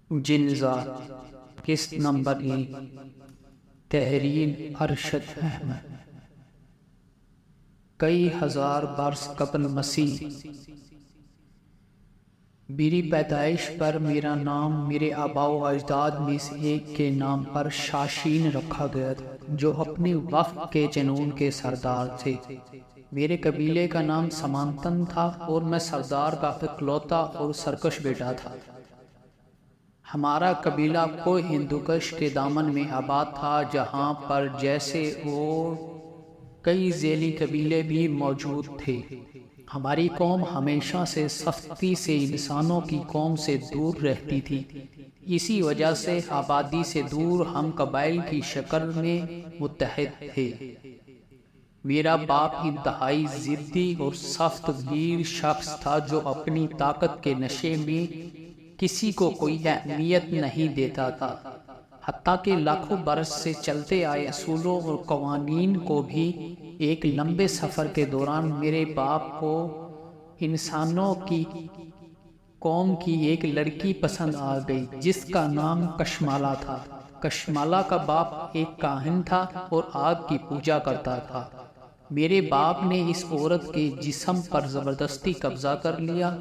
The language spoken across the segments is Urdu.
جنزہ قسط نمبر 1 تحریر ارشد احمد۔ کئی ہزار برس قبل مسیح میری پیدائش پر میرا نام میرے آباء و اجداد میں سے ایک کے نام پر شاشین رکھا گیا تھا، جو اپنے وقت کے جنون کے سردار تھے۔ میرے قبیلے کا نام سمانتن تھا اور میں سردار کا اکلوتا اور سرکش بیٹا تھا۔ ہمارا قبیلہ کوہ ہندوکش کے دامن میں آباد تھا، جہاں پر جیسے اور کئی ذیلی قبیلے بھی موجود تھے۔ ہماری قوم ہمیشہ سے سختی سے انسانوں کی قوم سے دور رہتی تھی، اسی وجہ سے آبادی سے دور ہم قبائل کی شکل میں متحد تھے۔ میرا باپ انتہائی ضدی اور سخت گیر شخص تھا، جو اپنی طاقت کے نشے میں کسی کو کوئی اہمیت نہیں دیتا تھا، حتیٰ کہ لاکھوں برس سے چلتے آئے اصولوں اور قوانین کو بھی۔ ایک لمبے سفر کے دوران میرے باپ کو انسانوں کی قوم کی ایک لڑکی پسند آ گئی، جس کا نام کشمالا تھا۔ کشمالا کا باپ ایک کاہن تھا اور آگ کی پوجا کرتا تھا۔ میرے باپ نے اس عورت کے جسم پر زبردستی قبضہ کر لیا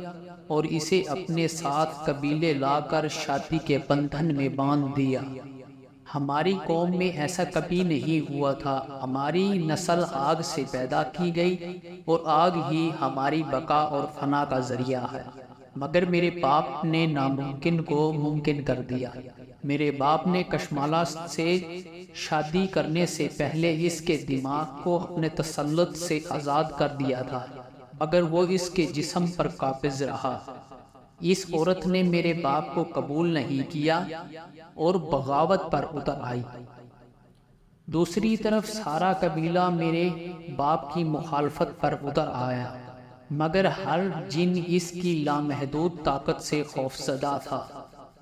اور اسے اپنے ساتھ قبیلے لا کر شادی کے بندھن میں باندھ دیا۔ ہماری قوم میں ایسا کبھی نہیں ہوا تھا۔ ہماری نسل آگ سے پیدا کی گئی اور آگ ہی ہماری بقا اور فنا کا ذریعہ ہے، مگر میرے باپ نے ناممکن کو ممکن کر دیا۔ میرے باپ نے کشمالا سے شادی کرنے سے پہلے اس کے دماغ کو اپنے تسلط سے آزاد کر دیا تھا، مگر وہ اس کے جسم پر قابض رہا۔ اس عورت نے میرے باپ کو قبول نہیں کیا اور بغاوت پر اتر آئی۔ دوسری طرف سارا قبیلہ میرے باپ کی مخالفت پر اتر آیا، مگر ہر جن اس کی لامحدود طاقت سے خوفزدہ تھا۔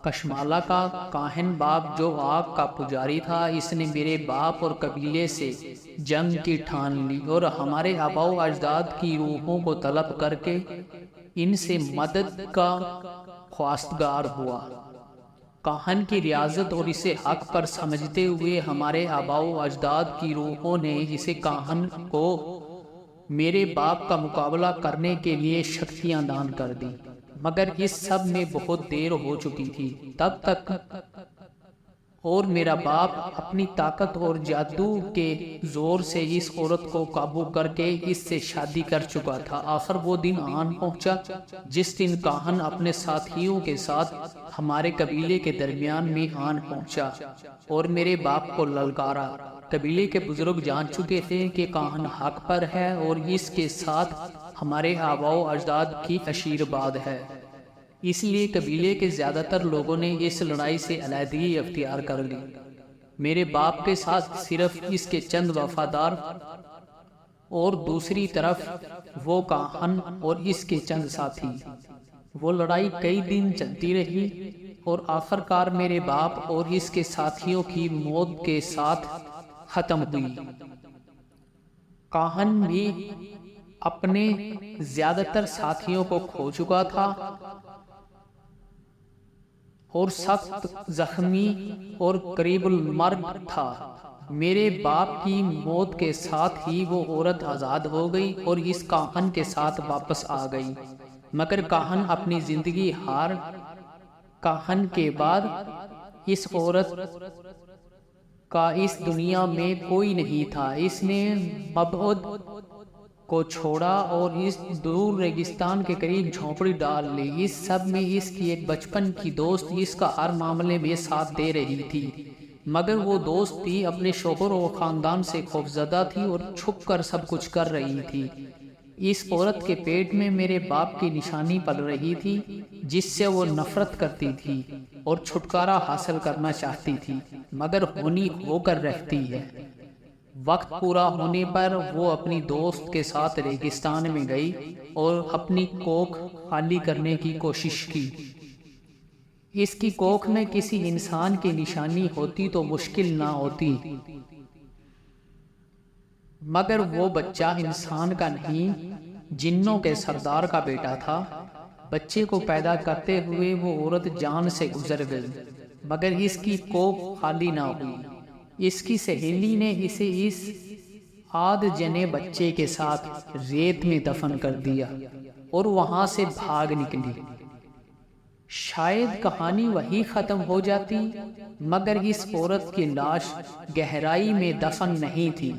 کشمالا کا کاہن باپ، جو آگ کا پجاری تھا، اس نے میرے باپ اور قبیلے سے جنگ کی ٹھان لی اور ہمارے آباء و اجداد کی روحوں کو طلب کر کے ان سے مدد کا خواستگار ہوا۔ کاہن کی ریاضت اور اسے حق پر سمجھتے ہوئے ہمارے آباء و اجداد کی روحوں نے اسے کاہن کو میرے باپ کا مقابلہ کرنے کے لیے شکتیاں دان کر دی، مگر اس سب میں بہت دیر ہو چکی تھی تب تک، اور میرا باپ اپنی طاقت اور جادو کے زور سے اس عورت کو قابو کر کے اس سے شادی کر چکا تھا۔ آخر وہ دن آن پہنچا جس دن کاہن اپنے ساتھیوں کے ساتھ ہمارے قبیلے کے درمیان میں آن پہنچا اور میرے باپ کو للکارا۔ قبیلے کے بزرگ جان چکے تھے کہ کاہن حق پر ہے اور اس کے ساتھ ہمارے آباء و اجداد کی عشیرباد ہے، اس لیے قبیلے کے زیادہ تر لوگوں نے اس لڑائی سے علیحدگی اختیار کر لی۔ میرے باپ کے ساتھ صرف اس کے چند وفادار اور دوسری طرف وہ کاہن اور اس کے چند ساتھی۔ وہ لڑائی کئی دن چلتی رہی اور آخرکار میرے باپ اور اس کے ساتھیوں کی موت کے ساتھ ختم ہوئی۔ کاہن بھی اپنے زیادہ تر ساتھیوں کو کھو چکا تھا اور سخت زخمی اور قریب المرگ تھا۔ میرے باپ کی موت کے ساتھ ہی وہ عورت آزاد ہو گئی اور اس کاہن کے ساتھ واپس آ گئی، مگر کاہن اپنی زندگی ہار۔ کاہن کے بعد اس عورت کا اس دنیا میں کوئی نہیں تھا۔ اس نے مبعد کو چھوڑا اور اس دور ریگستان کے قریب جھونپڑی ڈال لی۔ اس سب میں اس کی ایک بچپن کی دوست اس کا ہر معاملے میں ساتھ دے رہی تھی، مگر وہ دوست بھی اپنے شوہر و خاندان سے خوفزدہ تھی اور چھپ کر سب کچھ کر رہی تھی۔ اس عورت کے پیٹ میں میرے باپ کی نشانی پل رہی تھی، جس سے وہ نفرت کرتی تھی اور چھٹکارا حاصل کرنا چاہتی تھی، مگر ہونی ہو کر رہتی ہے۔ وقت پورا ہونے پر وہ اپنی دوست کے ساتھ ریگستان میں گئی اور اپنی کوکھ خالی کرنے کی کوشش کی۔ اس کی کوکھ میں کسی انسان کی نشانی ہوتی تو مشکل نہ ہوتی، مگر وہ بچہ انسان کا نہیں، جنوں کے سردار کا بیٹا تھا۔ بچے کو پیدا کرتے ہوئے وہ عورت جان سے گزر گئی، مگر اس کی کوکھ خالی نہ ہوئی۔ اس کی سہیلی نے اسے اس آدھ جنے بچے کے ساتھ ریت میں دفن کر دیا اور وہاں سے بھاگ نکلی۔ شاید کہانی وہی ختم ہو جاتی، مگر اس عورت کی لاش گہرائی میں دفن نہیں تھی۔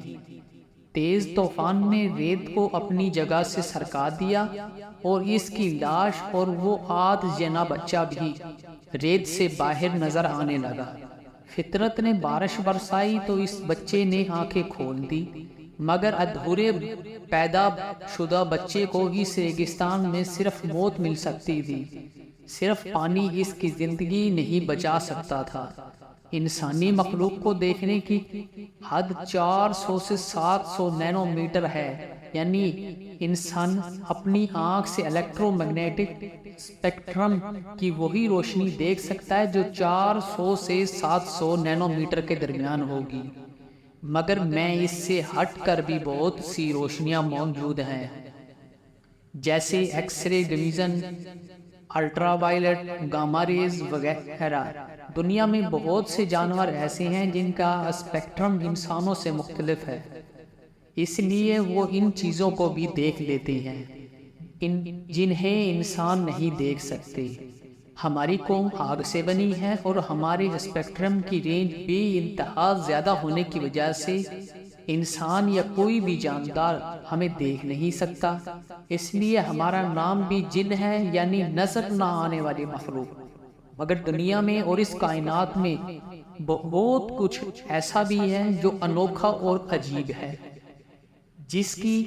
تیز طوفان نے ریت کو اپنی جگہ سے سرکا دیا اور اس کی لاش اور وہ آدھ جنا بچہ بھی ریت سے باہر نظر آنے لگا۔ فطرت نے بارش برسائی تو اس بچے نے آنکھیں کھول دی، مگر ادھورے پیدا شدہ بچے کو اس ریگستان میں صرف موت مل سکتی تھی، صرف پانی اس کی زندگی نہیں بچا سکتا تھا۔ انسانی مخلوق کو دیکھنے کی حد 400 سے 700 نینو میٹر ہے، یعنی انسان اپنی آنکھ سے الیکٹرو میگنیٹک اسپیکٹرم کی وہی روشنی دیکھ سکتا ہے جو 400 سے 700 نینو میٹر کے درمیان ہوگی، مگر میں اس سے ہٹ کر بھی بہت سی روشنیاں موجود ہیں، جیسے X ray division, ultraviolet, gamma rays وغیرہ۔ دنیا میں بہت سے جانور ایسے ہیں جن کا اسپیکٹرم انسانوں سے مختلف ہے، اس لیے وہ ان چیزوں کو بھی دیکھ لیتے ہیں جنہیں انسان نہیں دیکھ سکتے۔ ہماری قوم آگ سے بنی ہے اور ہمارے اسپیکٹرم کی رینج بے انتہا زیادہ ہونے کی وجہ سے انسان یا کوئی بھی جاندار ہمیں دیکھ نہیں سکتا، اس لیے ہمارا نام بھی جن ہے، یعنی نظر نہ آنے والی مخلوق۔ مگر دنیا میں اور اس کائنات میں بہت کچھ ایسا بھی ہے جو انوکھا اور عجیب ہے، جس کی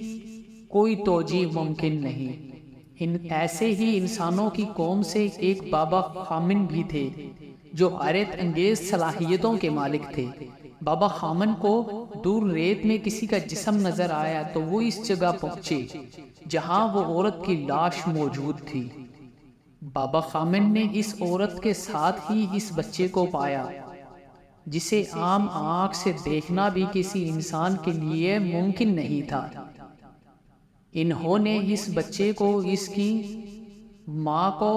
کوئی توجیہ ممکن نہیں۔ ایسے ہی انسانوں کی قوم سے ایک بابا خامن بھی تھے جو حیرت انگیز صلاحیتوں کے مالک تھے۔ بابا خامن کو دور ریت میں کسی کا جسم نظر آیا تو وہ اس جگہ پہنچے جہاں وہ عورت کی لاش موجود تھی۔ بابا خامن نے اس عورت کے ساتھ ہی اس بچے کو پایا جسے عام آنکھ سے دیکھنا بھی کسی انسان کے لیے ممکن نہیں تھا۔ انہوں نے اس بچے کو اس کی ماں کو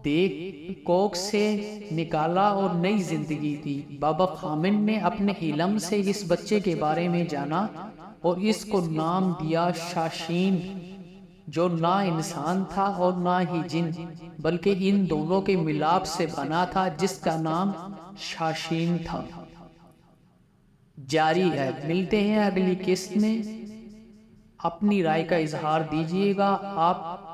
دیکھ کوکھ سے نکالا اور نئی زندگی دی۔ بابا خامن نے اپنے علم سے اس بچے کے بارے میں جانا اور اس کو نام دیا شاشین، جو نہ انسان تھا اور نہ ہی جن، بلکہ ان دونوں کے ملاپ سے بنا تھا، جس کا نام شاشین تھا۔ جاری ہے، ملتے ہیں اگلی قسط میں۔ اپنی رائے کا اظہار دیجیے گا۔ آپ